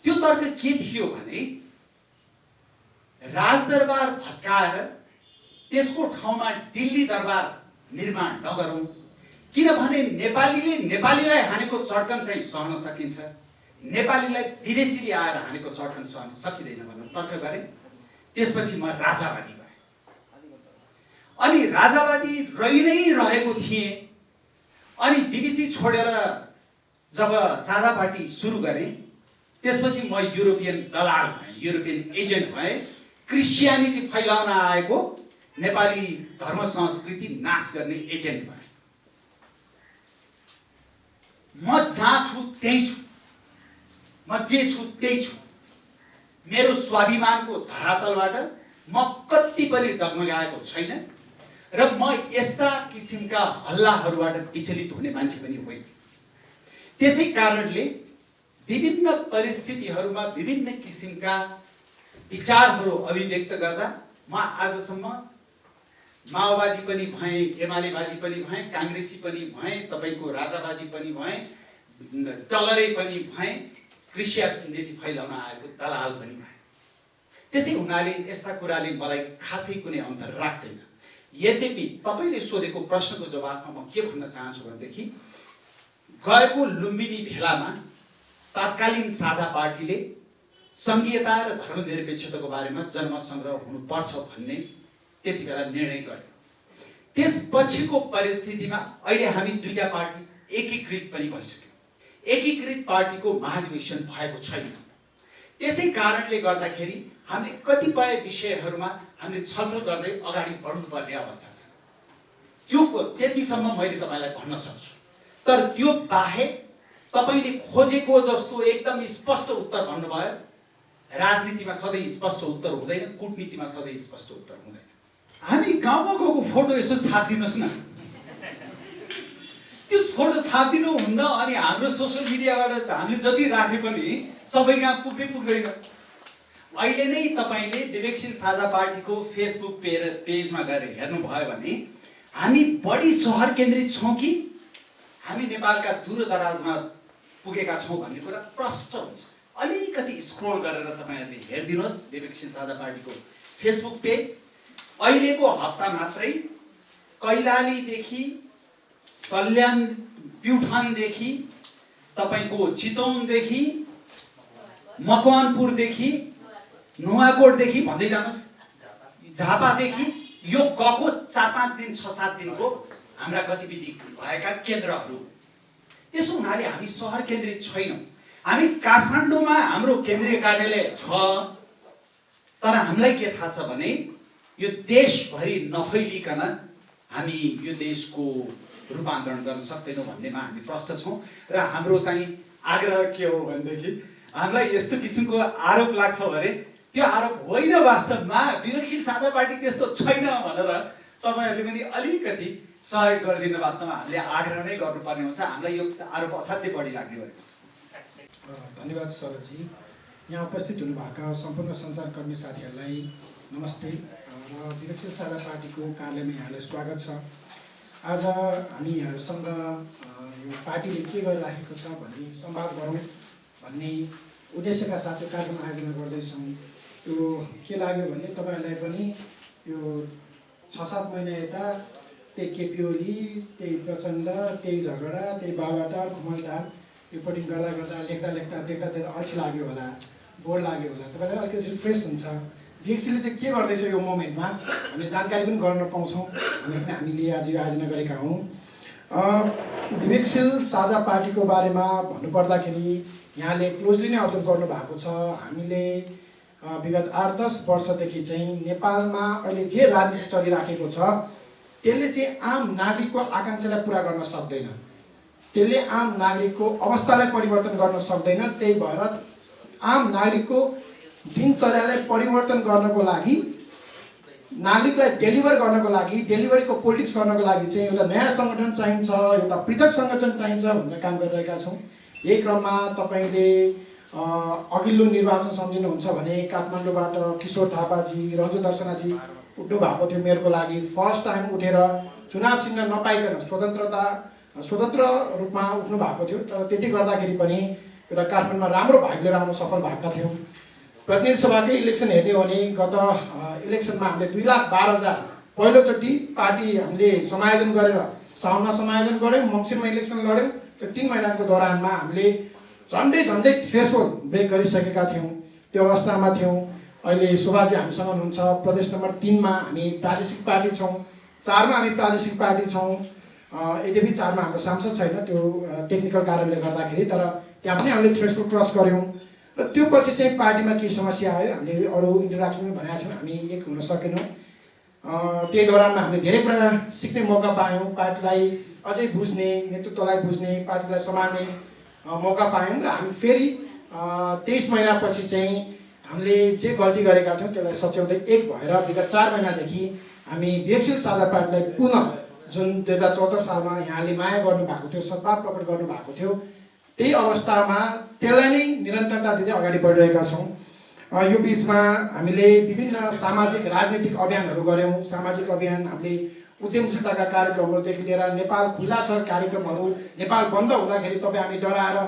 त्यो तर्क के थियो भने राजदरबार भत्काएर त्यसको ठाउँमा दिल्ली दरबार निर्माण नगरौँ, किनभने नेपालीले नेपालीलाई हानेको चट्कन चाहिँ सहन सकिन्छ, नेपालीलाई विदेशीले आएर हानेको चट्कन सहन सकिँदैन भनेर तर्क गरेँ। त्यसपछि म राजावादी भएँ। अनि राजावादी रहि नै रहेको थिएँ। अनि बीबीसी छोडेर जब साझा पार्टी सुरु गरेँ त्यसपछि म युरोपियन दलाल भएँ, युरोपियन एजेन्ट भएँ, क्रिस्चियनिटी फैलाउन आएको नेपाली धर्म संस्कृति नाश गर्ने एजेन्ट भएँ। म जहाँ छु त्यही छु, म जे छु त्यही छु। मेरो स्वाभिमानको धरातलबाट म कति पनि डगमगाएको छैन र म यस्ता किसिमका हल्लाहरूबाट विचलित हुने मान्छे पनि होइन। त्यसै कारणले विभिन्न परिस्थितिहरूमा विभिन्न किसिमका विचारहरू अभिव्यक्त गर्दा म आजसम्म माओवादी पनि भएँ, एमालेवादी पनि भएँ, काङ्ग्रेसी पनि भएँ, तपाईँको राजावादी पनि भएँ, डलरै पनि भएँ, क्रिस्चियनिटी फैलाउन आएको दलाल पनि भएँ। त्यसै हुनाले यस्ता कुराले मलाई खासै कुनै अन्तर राख्दैन। यद्यपि तपाईँले सोधेको प्रश्नको जवाफमा म के भन्न चाहन्छु भनेदेखि गएको लुम्बिनी भेलामा तत्कालीन साझा पार्टीले सङ्घीयता र धर्मनिरपेक्षताको बारेमा जनमत सङ्ग्रह हुनुपर्छ भन्ने त्यति बेला निर्णय गर्यो। त्यसपछिको परिस्थितिमा अहिले हामी दुईटा पार्टी एकीकृत पनि भइसक्यौँ। एकीकृत पार्टीको महाधिवेशन भएको छैन। त्यसै कारणले गर्दाखेरि हामीले कतिपय विषयहरूमा हामीले छलफल गर्दै अगाडि बढ्नुपर्ने अवस्था छ। त्यो त्यतिसम्म मैले तपाईँलाई भन्न सक्छु। तर त्यो बाहेक तपाईँले खोजेको जस्तो एकदम स्पष्ट उत्तर भन्नुभयो। राजनीतिमा सधैँ स्पष्ट उत्तर हुँदैन, कूटनीतिमा सधैँ स्पष्ट उत्तर हुँदैन। हामी गाउँमा गएको फोटो यसो छापिदिनुहोस् न। त्यो फोटो छापिदिनु हुन्न। अनि हाम्रो सोसियल मिडियाबाट हामीले जति राखे पनि सबै कहाँ पुग्दैन। अहिले नै तपाईँले विवेकशील साझा पार्टीको फेसबुक पेजमा गएर हेर्नुभयो भने हामी बढी सहर केन्द्रित छौँ कि हामी नेपालका दूरदराजमा पुगेका छौँ भन्ने कुरा प्रष्ट हुन्छ। अलिकति स्क्रोल गरेर तपाईँहरूले हेरिदिनुहोस् विवेकशील साझा पार्टीको फेसबुक पेज। अहिलेको हप्ता मात्रै कैलालीदेखि सल्यान प्युठानदेखि तपाईँको चितवनदेखि मकवानपुरदेखि नुवाकोटदेखि भन्दै जानुहोस्, झापादेखि यो गएको 4-5 दिन 6-7 दिनको हाम्रा गतिविधि भएका केन्द्रहरू। त्यसो हुनाले हामी सहर केन्द्रित छैनौँ। हामी काठमाडौँमा हाम्रो केन्द्रीय कार्यालय छ, तर हामीलाई के थाहा छ भने यो देशभरि नफैलिकन हामी यो देशको रूपान्तरण गर्न सक्दैनौँ भन्नेमा हामी प्रष्ट छौँ। र हाम्रो चाहिँ आग्रह के हो भनेदेखि हामीलाई यस्तो किसिमको आरोप लाग्छ भने त्यो आरोप होइन, वास्तवमा विवेकशील साझा पार्टी त्यस्तो छैन भनेर तपाईँहरूले पनि अलिकति सहयोग गरिदिनु। वास्तवमा हामीले आग्रह नै गर्नुपर्ने हुन्छ। हामीलाई यो आरोप असाध्यै बढी लाग्ने गरेको छ। धन्यवाद शरदजी। यहाँ उपस्थित हुनुभएका सम्पूर्ण सञ्चारकर्मी साथीहरूलाई नमस्ते र विवेकशील साझा पार्टीको कार्यालयमा यहाँलाई स्वागत छ। आज हामी यहाँहरूसँग यो पार्टीले के गरिराखेको छ भन्ने संवाद गरौँ भन्ने उद्देश्यका साथ यो कार्यक्रम आयोजना गर्दैछौँ। यो के लाग्यो भने तपाईँहरूलाई पनि यो 6-7 महिना यता त्यही केपी ओली, त्यही प्रचण्ड, त्यही झगडा, त्यही बाबाटार, खुमलटार रिपोर्टिङ गर्दा देख्दा अल्छी लाग्यो होला, बोर लाग्यो होला, तपाईँलाई अलिकति रिफ्रेस हुन्छ। बिएक्सीले चाहिँ के गर्दैछ यो मोमेन्टमा भन्ने जानकारी पनि गर्न पाउँछौँ भनेर पनि हामीले आज यो आयोजना गरेका हौँ। विवेकशील साझा पार्टीको बारेमा भन्नुपर्दाखेरि यहाँले क्लोजली नै अब्जर्भ गर्नुभएको छ। हामीले विगत 8-10 वर्षदेखि चाहिँ नेपालमा अहिले जे राजनीति चलिराखेको छ त्यसले चाहिँ आम नागरिकको आकाङ्क्षालाई पुरा गर्न सक्दैन, त्यसले आम नागरिकको अवस्थालाई परिवर्तन गर्न सक्दैन। त्यही भएर आम नागरिकको दिनचर्यालाई परिवर्तन गर्नको लागि, नागरिकलाई डेलिभर गर्नको लागि, डेलिभरीको पोलिटिक्स गर्नको लागि चाहिँ एउटा नयाँ सङ्गठन चाहिन्छ, एउटा पृथक सङ्गठन चाहिन्छ भनेर काम गरिरहेका छौँ। यही क्रममा तपाईँले अघिल्लो निर्वाचन सम्झिनुहुन्छ भने काठमाडौँबाट किशोर थापाजी, रन्जु दर्शनाजी उठ्नु भएको थियो मेयरको लागि। फर्स्ट टाइम उठेर चुनाव चिन्ह नपाइकन स्वतन्त्र रूपमा उठ्नु भएको थियो। तर त्यति गर्दाखेरि पनि एउटा काठमाडौँमा राम्रो भाग लिएर आउन सफल भएका थियौँ। प्रतिनिधि सभाकै इलेक्सन हेर्ने हो भने गत इलेक्सनमा हामीले 2,12,000 पहिलोचोटि पार्टी हामीले समायोजन गरेर साउनमा समायोजन गऱ्यौँ, मङ्सिरमा इलेक्सन लड्यौँ। त्यो 3 महिनाको दौरानमा हामीले झन्डै थ्रेसहोल्ड ब्रेक गरिसकेका थियौँ। त्यो अवस्थामा थियौँ। अहिले शोभाजी हामीसँग हुनुहुन्छ। प्रदेश नम्बर 3 मा हामी प्रादेशिक पार्टी छौँ, 4 मा हामी प्रादेशिक पार्टी छौँ। यद्यपि 4 मा हाम्रो सांसद छैन, त्यो टेक्निकल कारणले गर्दाखेरि, तर त्यहाँ पनि हामीले थ्रेसहोल्ड क्रस गऱ्यौँ। र त्यो पछि चाहिँ पार्टीमा के समस्या आयो, हामीले अरू इन्टरेक्सन पनि भनेका थियौँ, हामी एक हुन सकेनौँ। त्यही दौरानमा हामीले धेरै कुरा सिक्ने मौका पायौँ, पार्टीलाई अझै बुझ्ने, नेतृत्वलाई बुझ्ने, पार्टीलाई सम्हाल्ने मौका पायौँ। र हामी फेरि 23 महिनापछि चाहिँ हामीले जे गल्ती गरेका थियौँ त्यसलाई सच्याउँदै एक भएर विगत 4 महिनादेखि हामी विवेकशील साझा पार्टीलाई पुनः जुन 2074 सालमा यहाँले माया गर्नुभएको थियो, सद्भाव प्रकट गर्नुभएको थियो, त्यही अवस्थामा त्यसलाई नै निरन्तरता दिँदै अगाडि बढिरहेका छौँ। यो बिचमा हामीले विभिन्न सामाजिक राजनीतिक अभियानहरू गऱ्यौँ। सामाजिक अभियान हामीले उद्यमशीलताका कार्यक्रमहरूदेखि लिएर नेपाल खुल्ला छ कार्यक्रमहरू, नेपाल बन्द हुँदाखेरि तपाईँ हामी डराएर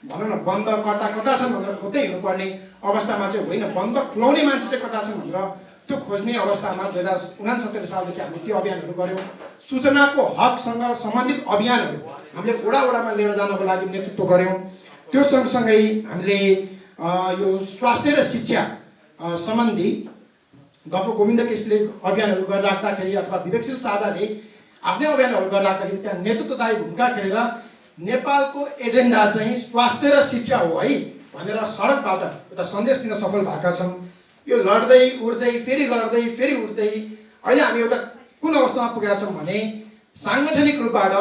भनौँ न बन्द कता छन् भनेर खोज्दै हिँड्नुपर्ने अवस्थामा चाहिँ होइन, बन्द खुलाउने मान्छे चाहिँ कता छन् भनेर त्यो खोज्ने अवस्थामा 2069 सालदेखि हामीले त्यो अभियानहरू गऱ्यौँ। सूचनाको हकसँग सम्बन्धित अभियानहरू हामीले वडामा लिएर जानको लागि नेतृत्व गऱ्यौँ। त्यो सँगसँगै हामीले यो स्वास्थ्य र शिक्षा सम्बन्धी डक्टर गोविन्द केसीले अभियानहरू गरिराख्दाखेरि अथवा विवेकशील साझाले आफ्नै अभियानहरू गरिराख्दाखेरि त्यहाँ नेतृत्वदायी भूमिका खेलेर नेपालको एजेन्डा चाहिँ स्वास्थ्य र शिक्षा हो है भनेर सडकबाट एउटा सन्देश दिन सफल भएका छौँ। यो लड्दै उड्दै फेरि उड्दै अहिले हामी एउटा कुन अवस्थामा पुगेका छौँ भने साङ्गठनिक रूपबाट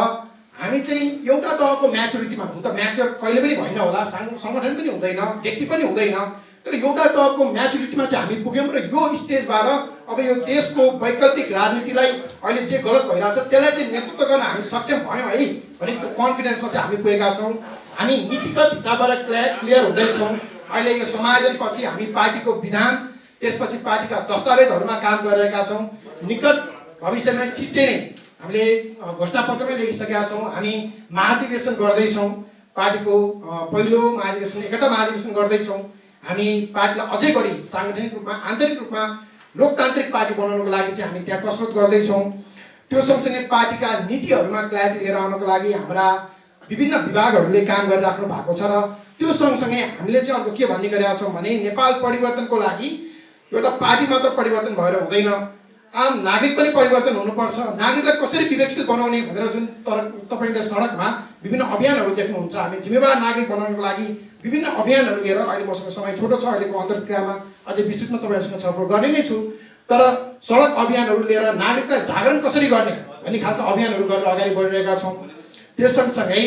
हामी चाहिँ एउटा तहको म्याच्युरिटीमा, हुन त म्याच्योर कहिले पनि भएन होला, सङ्गठन पनि हुँदैन, व्यक्ति पनि हुँदैन, तर एउटा तहको म्याच्युरिटीमा चाहिँ हामी पुग्यौँ। र यो स्टेजबाट अब यो देशको वैकल्पिक राजनीतिलाई अहिले जे गलत भइरहेछ त्यसलाई चाहिँ नेतृत्व गर्न हामी सक्षम भयौँ है भने त्यो कन्फिडेन्समा चाहिँ हामी पुगेका छौँ। हामी नीतिगत हिसाबबाट क्लियर हुँदैछौँ। अहिले यो समायोजनपछि हामी पार्टीको विधान, त्यसपछि पार्टीका दस्तावेजहरूमा काम गरिरहेका छौँ। निकट भविष्यमा छिट्टै नै हामीले घोषणापत्रमै लेखिसकेका छौँ। हामी महाधिवेशन गर्दैछौँ, पार्टीको पहिलो महाधिवेशन, 71 महाधिवेशन गर्दैछौँ। हामी पार्टीलाई अझै बढी साङ्गठनिक रूपमा, आन्तरिक रूपमा लोकतान्त्रिक पार्टी बनाउनको लागि चाहिँ हामी त्यहाँ कसरत गर्दैछौँ। त्यो सँगसँगै पार्टीका नीतिहरूमा क्ल्यारिटी लिएर आउनको लागि हाम्रा विभिन्न विभागहरूले काम गरिराख्नु भएको छ। र त्यो सँगसँगै हामीले चाहिँ अर्को के भन्ने गरेका छौँ भने नेपाल परिवर्तनको लागि एउटा पार्टी मात्र परिवर्तन भएर हुँदैन, आम नागरिक पनि परिवर्तन हुनुपर्छ। नागरिकलाई कसरी विवेकशील बनाउने भनेर जुन तपाईँले सडकमा विभिन्न अभियानहरू देख्नुहुन्छ, हामी जिम्मेवार नागरिक बनाउनको लागि विभिन्न अभियानहरू लिएर, अहिले मसँग समय छोटो छ, अहिलेको अन्तर्क्रियामा अझै विस्तृतमा तपाईँहरूसँग छलफल गर्ने नै छु, तर सडक अभियानहरू लिएर नागरिकलाई जागरण कसरी गर्ने भन्ने खालका अभियानहरू गरेर अगाडि बढिरहेका छौँ। त्यस सँगसँगै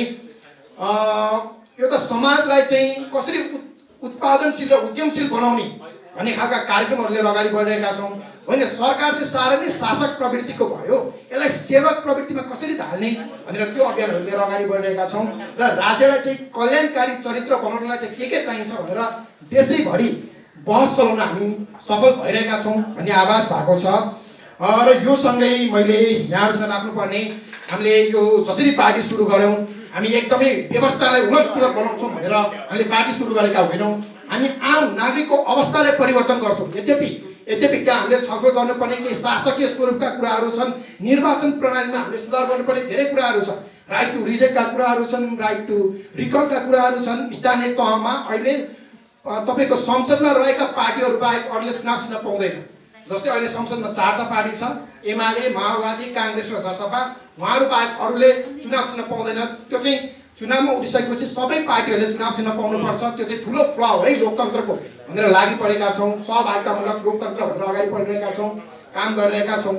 एउटा समाजलाई चाहिँ कसरी उत्पादनशील र उद्यमशील बनाउने भन्ने खालका कार्यक्रमहरू लिएर अगाडि बढिरहेका छौँ। होइन, सरकार चाहिँ साह्रै नै शासक प्रवृत्तिको भयो, यसलाई सेवक प्रवृत्तिमा कसरी ढाल्ने भनेर त्यो अभियानहरू लिएर अगाडि बढिरहेका छौँ। र राज्यलाई चाहिँ कल्याणकारी चरित्र बनाउनलाई चाहिँ के चाहिन्छ भनेर देशैभरि बहस चलाउन हामी सफल भइरहेका छौँ भन्ने आभास भएको छ। र यो सँगै मैले यहाँहरूसँग राख्नुपर्ने, हामीले यो जसरी पार्टी सुरु गऱ्यौँ हामी एकदमै व्यवस्थालाई उलटपुलट बनाउँछौँ भनेर हामीले पार्टी सुरु गरेका होइनौँ। हामी आम नागरिकको अवस्थालाई परिवर्तन गर्छौँ। यद्यपि त्यहाँ हामीले छलफल गर्नुपर्ने केही शासकीय स्वरूपका कुराहरू छन्, निर्वाचन प्रणालीमा हामीले सुधार गर्नुपर्ने धेरै कुराहरू छ, राइट टु रिजेक्टका कुराहरू छन्, राइट टु रिकलका कुराहरू छन्। स्थानीय तहमा अहिले तपाईँको संसदमा रहेका पार्टीहरू बाहेक अरूले चुनाव छिर्न पाउँदैन। जस्तै अहिले संसदमा 4 पार्टी छ, एमाले, माओवादी, काङ्ग्रेस र जसपा। उहाँहरू बाहेक अरूले चुनाव छिर्न पाउँदैन। त्यो चाहिँ चुनावमा उठिसकेपछि सबै पार्टीहरूले चुनाव छिर्न पाउनुपर्छ। त्यो चाहिँ ठुलो फ्ल हो है लोकतन्त्रको भनेर लागि परेका छौँ। सहभागितामूलक लोकतन्त्र भनेर अगाडि बढिरहेका छौँ, काम गरिरहेका छौँ।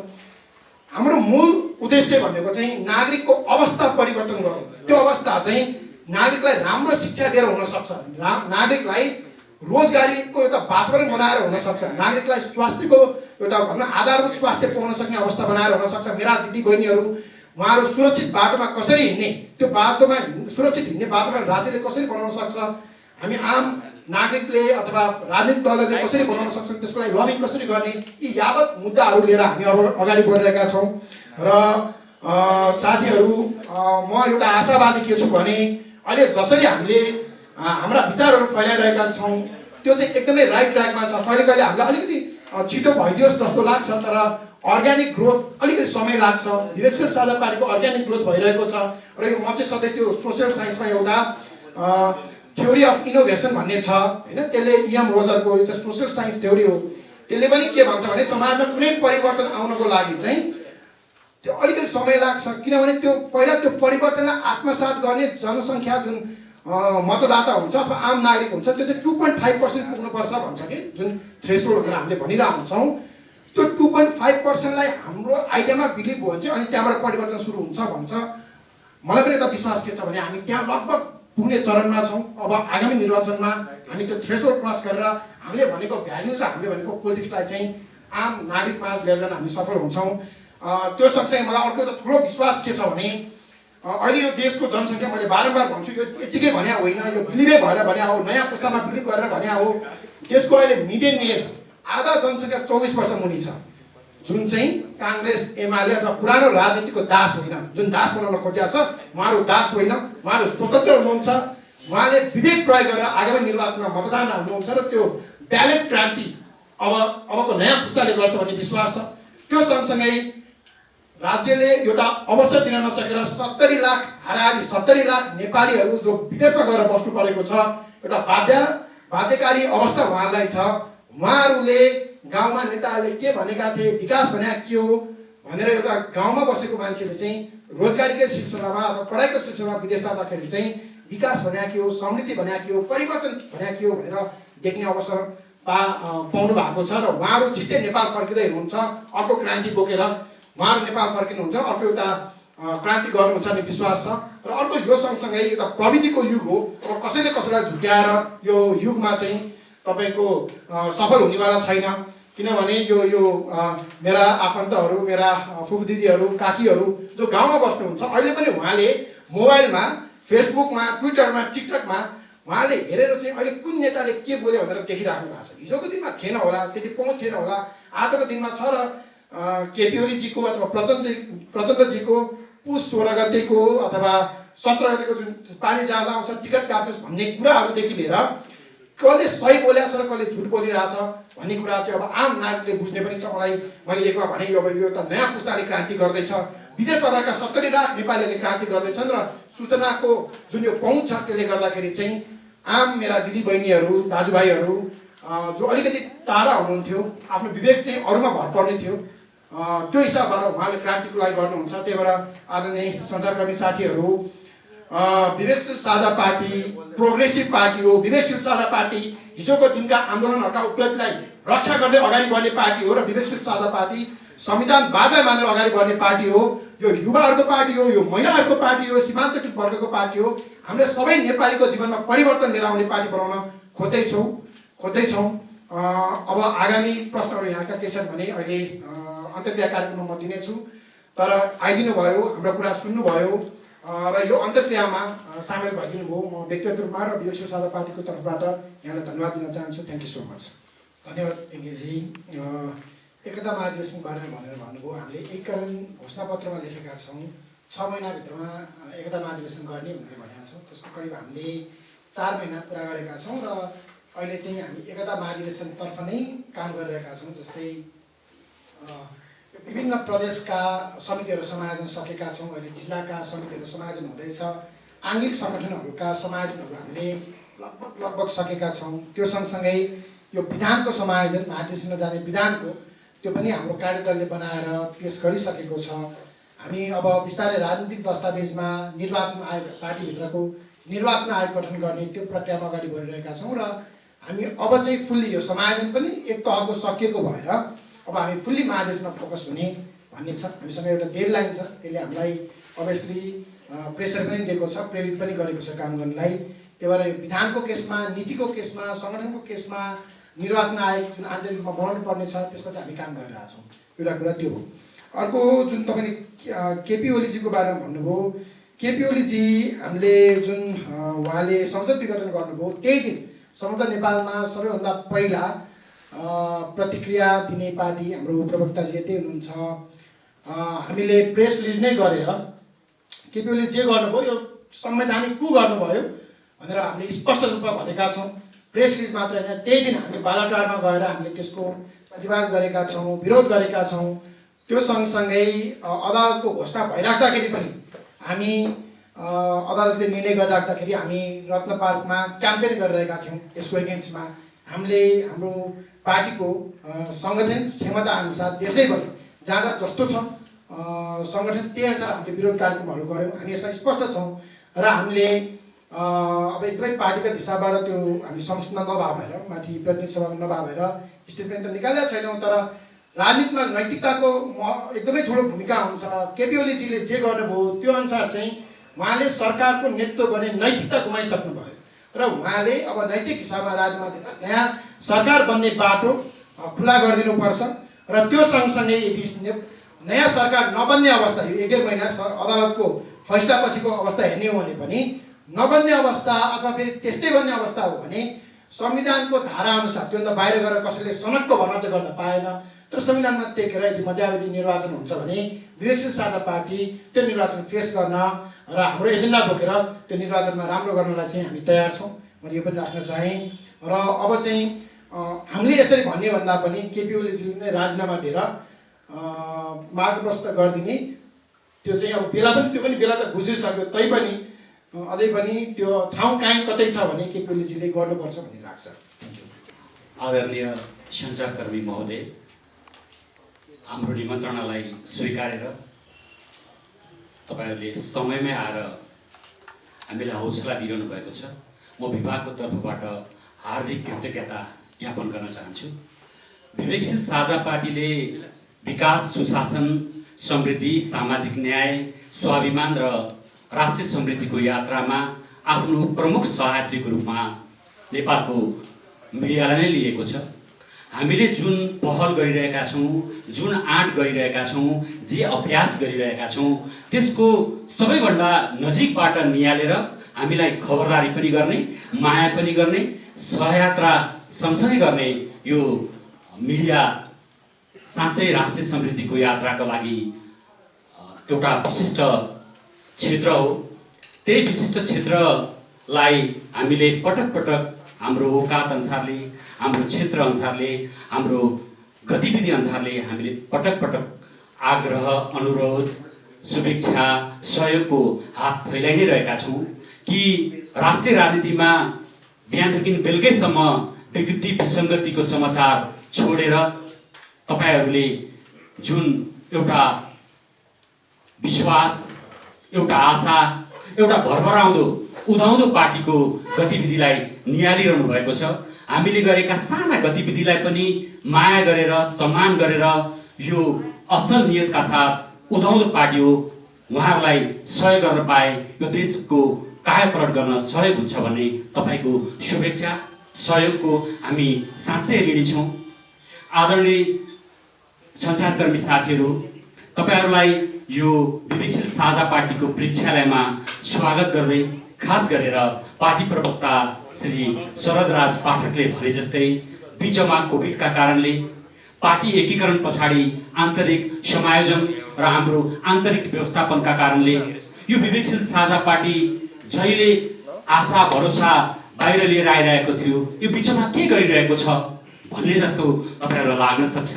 हाम्रो मूल उद्देश्य भनेको चाहिँ नागरिकको अवस्था परिवर्तन गर्नु। त्यो अवस्था चाहिँ नागरिकलाई राम्रो शिक्षा दिएर हुन सक्छ, नागरिकलाई रोजगारीको एउटा वातावरण बनाएर हुन सक्छ, नागरिकलाई स्वास्थ्यको एउटा भन्न आधारभूत स्वास्थ्य पाउन सक्ने अवस्था बनाएर हुन सक्छ। मेरा दिदी बहिनीहरू उहाँहरू सुरक्षित बाटोमा कसरी हिँड्ने, त्यो बाटोमा सुरक्षित हिँड्ने वातावरण राज्यले कसरी बनाउन सक्छ, हामी आम नागरिकले अथवा राजनीतिक दलले कसरी बनाउन सक्छौँ, त्यसको लागि लबिङ कसरी गर्ने, यी यावत मुद्दाहरू लिएर हामी अब अगाडि बढिरहेका छौँ। र साथीहरू, म एउटा आशावादी के छु भने अहिले जसरी हामीले हाम्रा विचारहरू फैलाइरहेका छौँ त्यो चाहिँ एकदमै राइट ट्र्याकमा छ। कहिले कहिले हामीलाई अलिकति छिटो भइदियोस् जस्तो लाग्छ, तर अर्ग्यानिक ग्रोथ अलिकति समय लाग्छ। विवेकशील साझा पार्टीको अर्ग्यानिक ग्रोथ भइरहेको छ र यो म चाहिँ सधैँ त्यो सोसियल साइन्समा एउटा थ्योरी अफ इनोभेसन भन्ने छ होइन, त्यसले इएम रोजरको यो चाहिँ सोसियल साइन्स थ्योरी हो। त्यसले पनि के भन्छ भने समाजमा कुनै परिवर्तन आउनको लागि चाहिँ त्यो अलिकति समय लाग्छ, किनभने त्यो पहिला त्यो परिवर्तनलाई आत्मसात गर्ने जनसङ्ख्या जुन मतदाता हुन्छ अथवा आम नागरिक हुन्छ त्यो चाहिँ 2.5% पुग्नुपर्छ भन्छ कि, जुन थ्रेसहोल्ड भनेर हामीले भनिरहेको हुन्छौँ। त्यो 2.5%लाई हाम्रो आइडियामा बिलिभ हो भने चाहिँ अनि त्यहाँबाट परिवर्तन सुरु हुन्छ भन्छ। मलाई पनि एउटा विश्वास के छ भने हामी त्यहाँ लगभग पुग्ने चरणमा छौँ। अब आगामी निर्वाचनमा हामी त्यो थ्रेसहोल्ड क्रस गरेर हामीले भनेको भ्याल्युज र हामीले भनेको पोलिटिक्सलाई चाहिँ आम नागरिक माझ लिएर जान हामी सफल हुन्छौँ। त्यो सँगसँगै मलाई अर्को एउटा ठुलो विश्वास के छ भने अहिले यो देशको जनसङ्ख्या, मैले बारम्बार भन्छु, यो यतिकै भने होइन, यो बिलिभै भएर भने हो, नयाँ पुस्तामा बिलिभ गरेर भने हो। देशको अहिले मिडियन एज आधा जनसङ्ख्या 24 वर्ष मुनि छ, जुन चाहिँ काङ्ग्रेस, एमाले अथवा पुरानो राजनीतिको दास होइन। जुन दास बनाउन खोजिएको छ उहाँहरू दास होइन, उहाँहरू स्वतन्त्र हुनुहुन्छ। उहाँले विवेक प्रयोग गरेर आगामी निर्वाचनमा मतदान हाल्नुहुन्छ र त्यो ब्यालेट क्रान्ति अबको नयाँ पुस्ताले गर्छ भन्ने विश्वास छ। त्यो सँगसँगै राज्यले एउटा अवसर दिन नसकेर 70 लाख हाराहारी 70 लाख नेपालीहरू जो विदेशमा गएर बस्नु परेको छ, एउटा बाध्यकारी अवस्था उहाँहरूलाई छ। उहाँहरूले गाउँमा नेताहरूले के भनेका थिए, विकास भने के हो भनेर एउटा गाउँमा बसेको मान्छेले चाहिँ रोजगारीकै सिलसिलामा अथवा पढाइको सिलसिलामा विदेश जाँदाखेरि चाहिँ विकास भने के हो, समृद्धि भने के हो, परिवर्तन भने के हो भनेर देख्ने अवसर पाउनु भएको छ। र उहाँहरू छिट्टै नेपाल फर्किँदै हुनुहुन्छ, अर्को क्रान्ति बोकेर उहाँहरू नेपाल फर्किनुहुन्छ, अर्को एउटा क्रान्ति गर्नुहुन्छ भन्ने विश्वास छ। र अर्को यो सँगसँगै एउटा प्रविधिको युग हो। अब कसैले कसैलाई झुक्याएर यो युगमा चाहिँ तपाईँको सफल हुनेवाला छैन, किनभने यो मेरा आफन्तहरू, मेरा फुपू दिदीहरू, काकीहरू जो गाउँमा बस्नुहुन्छ अहिले पनि उहाँले मोबाइलमा, फेसबुकमा, ट्विटरमा, टिकटकमा उहाँले हेरेर चाहिँ अहिले कुन नेताले के बोल्यो भनेर देखिराख्नु भएको छ। हिजोको दिनमा थिएन होला, त्यति पहुँच थिएन होला, आजको दिनमा छ। र केपी ओलीजीको अथवा प्रचण्डजीको पुस 16 गतेको अथवा 17 गतेको जुन पानी जहाज आउँछ टिकट काट्नुहोस् भन्ने कुराहरूदेखि लिएर कसले सही बोलेको छ र कसले झुट बोलिरहेछ भन्ने कुरा चाहिँ अब आम नागरिकले बुझ्ने पनि छ। मैले एकमा भने अब यो त नयाँ पुस्ताले क्रान्ति गर्दैछ, विदेशमा रहेका 70 लाख नेपालीहरूले क्रान्ति गर्दैछन् र सूचनाको जुन यो पहुँच छ त्यसले गर्दाखेरि चाहिँ आम मेरा दिदी बहिनीहरू, दाजुभाइहरू जो अलिकति टाढा हुनुहुन्थ्यो, आफ्नो विवेक चाहिँ अरूमा भर पर्ने थियो, त्यो हिसाबबाट उहाँले क्रान्तिको लागि गर्नुहुन्छ। त्यही भएर आदरणीय सञ्चारकर्मी साथीहरू, विवेकशील साझा पार्टी प्रोग्रेसिभ पार्टी हो। विवेकशील साझा पार्टी हिजोको दिनका आन्दोलनहरूका उपलब्धिलाई रक्षा गर्दै अगाडि बढ्ने पार्टी हो र विवेकशील साझा पार्टी संविधानवादलाई मानेर अगाडि बढ्ने पार्टी हो। यो युवाहरूको पार्टी हो, यो महिलाहरूको पार्टी हो, सीमान्तकृत वर्गको पार्टी हो। हामीले सबै नेपालीको जीवनमा परिवर्तन लिएर आउने पार्टी बनाउन खोज्दैछौँ। अब आगामी प्रश्नहरू यहाँका के छन् भने अहिले अन्तर्क्रिया कार्यक्रममा म दिनेछु, तर आइदिनु भयो, हाम्रो कुरा सुन्नुभयो र यो अन्तर्क्रियामा सामेल भइदिनु भयो। म व्यक्तिगत रूपमा र विवेकशील साझा पार्टीको तर्फबाट यहाँलाई धन्यवाद दिन चाहन्छु। Thank you so much. धन्यवाद एकेजी। एकता महाधिवेशनको बारेमा भनेर भन्नुभयो, हामीले एकीकरण घोषणापत्रमा लेखेका छौँ 6 महिनाभित्रमा एकता महाधिवेशन गर्ने भनेर भनेका छौँ। त्यसको करिब हामीले 4 महिना पुरा गरेका छौँ र अहिले चाहिँ हामी एकता महाधिवेशनतर्फ नै काम गरिरहेका छौँ। जस्तै विभिन्न प्रदेशका समितिहरू समायोजन सकेका छौँ। अहिले जिल्लाका समितिहरू समायोजन हुँदैछ। आङ्गिक सङ्गठनहरूका समायोजनहरू हामीले लगभग सकेका छौँ। त्यो सँगसँगै यो विधानको समायोजन, महाधिवेशनमा जाने विधानको, त्यो पनि हाम्रो कार्यदलले बनाएर पेस गरिसकेको छ। हामी अब बिस्तारै राजनीतिक दस्तावेजमा निर्वाचन आयोग, पार्टीभित्रको निर्वाचन आयोग गठन गर्ने त्यो प्रक्रियामा अगाडि बढिरहेका छौँ र हामी अब चाहिँ फुल्ली यो समायोजन पनि एक तहको सकिएको भएर अब हामी फुल्ली महाधिवेशनमा फोकस हुने भन्ने छ। हामीसँग एउटा डेडलाइन छ, त्यसले हामीलाई अभियसली प्रेसर पनि दिएको छ, प्रेरित पनि गरेको छ काम गर्नलाई। त्यही भएर विधानको केसमा, नीतिको केसमा, सङ्गठनको केसमा निर्वाचन आयोग जुन आन्तरिक रूपमा बनाउनु पर्ने छ त्यसमा चाहिँ हामी काम गरिरहेछौँ। एउटा कुरा त्यो हो। अर्को जुन तपाईँले केपी ओलीजीको बारेमा भन्नुभयो, केपी ओलीजी हामीले जुन उहाँले संसद विघटन गर्नुभयो त्यही दिन समग्र नेपालमा सबैभन्दा पहिला प्रतिक्रिया दिने पार्टी हाम्रो प्रवक्ताजी यतै हुनुहुन्छ। हामीले प्रेस रिलिज नै गरेर केपी ओलीले जे गर्नुभयो यो संवैधानिक कु गर्नुभयो भनेर हामीले स्पष्ट रूपमा भनेका छौँ। प्रेस रिलिज मात्र होइन, त्यही दिन हामी बालाटारमा गएर हामीले त्यसको प्रतिवाद गरेका छौँ, विरोध गरेका छौँ। त्यो सँगसँगै अदालतको घोषणा भइराख्दाखेरि पनि हामी अदालतले निर्णय गरिराख्दाखेरि हामी रत्न पार्कमा क्याम्पेन गरिरहेका थियौँ। यसको एगेन्स्टमा हामीले हाम्रो पार्टीको सङ्गठन क्षमता अनुसार देशैभरि जहाँ जहाँ जस्तो छ सङ्गठन त्यही अनुसार हामीले विरोध कार्यक्रमहरू गऱ्यौँ। हामी यसमा स्पष्ट छौँ र हामीले अब एकदमै पार्टीगत हिसाबबाट त्यो हामी संसदमा नभएर, माथि प्रतिनिधि सभामा नभएर स्टेटमेन्ट त निकालेका छैनौँ। तर राजनीतिमा नैतिकताको एकदमै ठुलो भूमिका हुन्छ। केपी ओलीजीले जे गर्नुभयो त्यो अनुसार चाहिँ उहाँले सरकारको नेतृत्व गर्ने नैतिकता गुमाइसक्नु भयो र उहाँले अब नैतिक हिसाबमा राजनीतिमा नयाँ सरकार बन्ने बाटो खुला गरिदिनुपर्छ र त्यो सँगसँगै यदि नयाँ सरकार नबन्ने अवस्था, यो 1-1.5 महिना अदालतको फैसलापछिको अवस्था हेर्ने हो भने पनि नबन्ने अवस्था अथवा फेरि त्यस्तै बन्ने अवस्था हो भने संविधानको धारा अनुसार त्योभन्दा बाहिर गएर कसैले सनक्क भर्ना चाहिँ गर्न पाएन। तर संविधानमा टेकेर यदि मध्यावधि निर्वाचन हुन्छ भने विवेकशील साझा पार्टी त्यो निर्वाचन फेस गर्न र हाम्रो एजेन्डा बोकेर त्यो निर्वाचनमा राम्रो गर्नलाई चाहिँ हामी तयार छौँ। मैले यो पनि राख्न चाहेँ। र अब चाहिँ हामीले यसरी भन्ने भन्दा पनि केपी ओलीजीले नै राजीनामा दिएर मार्ग प्रशस्त गरिदिने, त्यो चाहिँ अब बेला पनि, त्यो पनि बेला त गुज्रिसक्यो, तैपनि अझै पनि त्यो ठाउँ कहीँ कतै छ भने केपी ओलीजीले गर्नुपर्छ भन्ने लाग्छ। आदरणीय सञ्चारकर्मी महोदय, हाम्रो निमन्त्रणालाई स्वीकारेर तपाईँहरूले समयमै आएर हामीलाई हौसला दिइरहनु भएको छ। म विभागको तर्फबाट हार्दिक कृतज्ञता ज्ञापन गर्न चाहन्छु। विवेकशील साझा पार्टीले विकास, सुशासन, समृद्धि, सामाजिक न्याय, स्वाभिमान र राष्ट्रिय समृद्धिको यात्रामा आफ्नो प्रमुख सहयात्रीको रूपमा नेपालको मिडियालाई नै लिएको छ। हामीले जुन पहल गरिरहेका छौँ, जुन आँट गरिरहेका छौँ, जे अभ्यास गरिरहेका छौँ, त्यसको सबैभन्दा नजिकबाट निहालेर हामीलाई खबरदारी पनि गर्ने, माया पनि गर्ने, सहयात्रा सँगसँगै गर्ने यो मिडिया साँच्चै राष्ट्रिय समृद्धिको यात्राको लागि एउटा विशिष्ट क्षेत्र हो। त्यही विशिष्ट क्षेत्रलाई हामीले पटक पटक हाम्रो औकात अनुसारले, हाम्रो क्षेत्र अनुसारले, हाम्रो गतिविधि अनुसारले हामीले पटक पटक आग्रह, अनुरोध, शुभेच्छा, सहयोगको हात फैलाइ नै रहेका छौँ कि राष्ट्रिय राजनीतिमा बिहानदेखि बेलुकैसम्म विकृति, विसङ्गतिको समाचार छोडेर तपाईँहरूले जुन एउटा विश्वास, एउटा आशा, एउटा भरभराउँदो उदाउँदो पार्टीको गतिविधिलाई निहालिरहनु भएको छ। हामीले गरेका साना गतिविधिलाई पनि माया गरेर, सम्मान गरेर यो असल नियतका साथ उदाउँदो पार्टी हो, उहाँहरूलाई सहयोग गर्न पाए यो देशको कायापलट गर्न सहयोग हुन्छ भन्ने तपाईँको शुभेच्छा, सहयोगको हामी साँच्चै ऋणी छौँ। आदरणीय सञ्चारकर्मी साथीहरू, तपाईँहरूलाई यो विवेकशील साझा पार्टीको प्रेक्षालयमा स्वागत गर्दै खास गरेर पार्टी प्रवक्ता श्री शरदराज पाठकले भने जस्तै बिचमा कोभिडका कारणले पार्टी एकीकरण पछाडि आन्तरिक समायोजन र हाम्रो आन्तरिक व्यवस्थापनका कारणले यो विवेकशील साझा पार्टी जहिले आशा भरोसा बाहिर लिएर आइरहेको थियो, यो बिचमा के गरिरहेको छ भन्ने जस्तो तपाईँहरूलाई लाग्न सक्छ।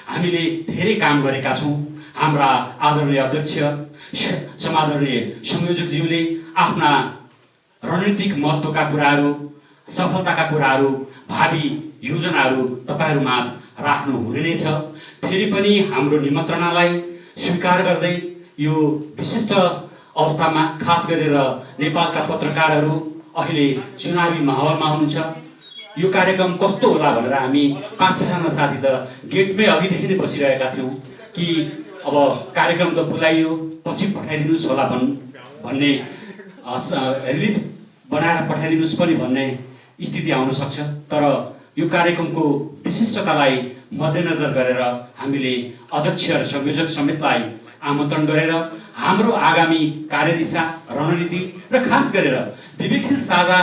हामीले धेरै काम गरेका छौँ। हाम्रा आदरणीय अध्यक्ष समादरणीय संयोजकज्यूले आफ्ना रणनीतिक महत्त्वका कुराहरू, सफलताका कुराहरू, भावी योजनाहरू तपाईँहरू माझ राख्नु हुने नै छ। फेरि पनि हाम्रो निमन्त्रणालाई स्वीकार गर्दै यो विशिष्ट अवस्थामा खास गरेर नेपालका पत्रकारहरू अहिले चुनावी माहौलमा हुनुहुन्छ। यो कार्यक्रम कस्तो होला भनेर हामी 5-6जना साथी त गेटमै अघिदेखि नै बसिरहेका थियौँ कि अब कार्यक्रम त बोलाइयो, पछि पठाइदिनुहोस् होला भन्ने रिलिज बनाएर पठाइदिनुहोस् पनि भन्ने स्थिति आउन सक्छ। तर यो कार्यक्रमको विशिष्टतालाई मध्यनजर गरेर हामीले अध्यक्ष र संयोजक समेतलाई आमन्त्रण गरेर हाम्रो आगामी कार्यदिशा, रणनीति र खास गरेर विवेकशील साझा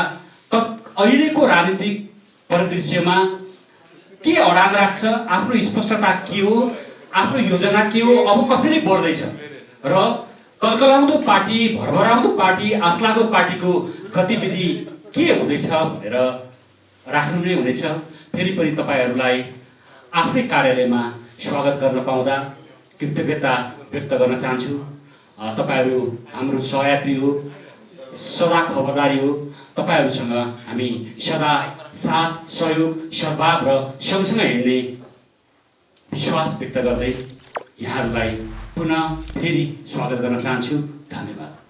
अहिलेको राजनीतिक परिदृश्यमा के अडान राख्छ, आफ्नो स्पष्टता के हो, आफ्नो योजना के हो, अब कसरी बढ्दैछ र कलकलाउँदो पार्टी, भरभराउँदो पार्टी, आशलाग्दो पार्टीको गतिविधि के हुँदैछ भनेर राख्नु नै हुनेछ। फेरि पनि तपाईँहरूलाई आफ्नै कार्यालयमा स्वागत गर्न पाउँदा कृतज्ञता व्यक्त गर्न चाहन्छु। तपाईँहरू हाम्रो सहयात्री हो, सदा खबरदारी हो। तपाईँहरूसँग हामी सदा साथ, सहयोग, सद्भाव र सँगसँगै हिँड्ने विश्वास व्यक्त गर्दै यहाँहरूलाई पुनः फेरि स्वागत गर्न चाहन्छु। धन्यवाद।